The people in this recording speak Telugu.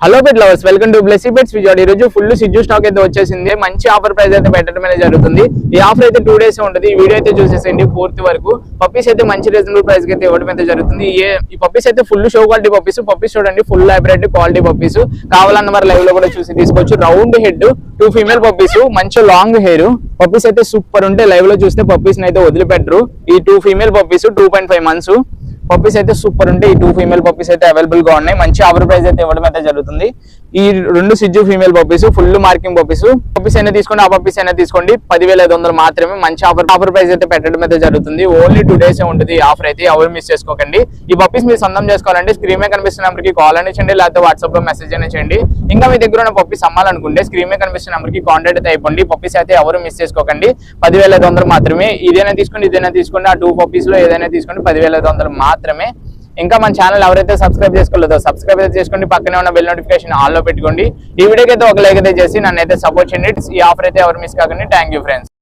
Hello pet lovers, welcome to Blessy pets Vijayawada. ఈ రోజు ఫుల్ సిజ్జు స్టాక్ అయితే వచ్చేసింది. మంచి ఆఫర్ ప్రైస్ అయితే పెట్టడం అనేది జరుగుతుంది. ఈ ఆఫర్ అయితే 2 days ఉంటుంది. ఈ వీడియో అయితే చూసేసేయండి పూర్తి వరకు. పప్పీస్ అయితే మంచి రీజనబుల్ ప్రైస్ కి అయితే ఇవ్వడం అయితే జరుగుతుంది. ఈ పప్పీస్ అయితే full show quality puppies. Puppies చూడండి, ఫుల్ హైబ్రిడ్ క్వాలిటీ పప్పీస్. కావాలన్న మరి లైవ్ లో కూడా చూసి తీసుకోవచ్చు. రౌండ్ హెడ్, 2 ఫీమేల్ పప్పీస్, మంచి లాంగ్ హెయిర్ పప్పీస్ అయితే సూపర్ ఉంటాయి. లైవ్ లో చూస్తే పప్పీస్ అయితే వదిలిపెట్టరు. ఈ 2 ఫీమేల్ పప్పీస్ 2.5 months పప్పీస్ అయితే సూపర్ ఉంటాయి. ఈ 2 ఫీమేల్ పప్పీస్ అయితే అవైలబుల్ గా ఉన్నాయి. మంచి ఆఫర్ ప్రైస్ అయితే ఇవ్వడం అయితే జరుగుతుంది. ఈ 2 సిజ్జు female puppies full marking puppies అయినా తీసుకోండి, ఆ పప్పీస్ అయినా తీసుకోండి. 10,500 మాత్రమే. మంచి ఆఫర్ ప్రైస్ అయితే పెట్టడం అయితే జరుగుతుంది. ఓన్లీ 2 days ఉంటుంది ఈ ఆఫర్ అయితే. ఎవరు మిస్ చేసుకోకండి. ఈ పప్పీస్ మీరు సొంతం చేసుకోవాలంటే స్క్రీన్ మీద కనిపిస్తున్న నెంబర్ కి కాల్ అని చేయండి, లేకపోతే వాట్సాప్ లో మెసేజ్ అయినా చేయండి. ఇంకా మీ దగ్గర ఉన్న పప్పీస్ అమ్మాలనుకుంటే స్క్రీన్ మీద కనిపిస్తున్న నెంబర్ కి కాంటాక్ట్ అయితే అయిపోండి. పప్పీస్ అయితే ఎవరు మిస్ చేసుకోకండి. 10,500 మాత్రమే. ఇదైనా తీసుకోండి, ఆ 2 పప్పీస్ లో ఏదైనా తీసుకోండి. 10,500 మాత్రమే. ఇంకా మన ఛానల్ ఎవరైతే సబ్స్క్రైబ్ చేసుకోలేదో సబ్స్క్రైబ్ అయితే చేసుకోండి. పక్కనే ఉన్న బెల్ నోటిఫికేషన్ ఆల్ లో పెట్టుకోండి. ఈ వీడియోకి అయితే ఒక లైక్ అయితే చేసి నన్ను అయితే సపోర్ట్ చేయండి. ఈ ఆఫర్ అయితే ఎవరు మిస్ కాకండి. Thank you friends.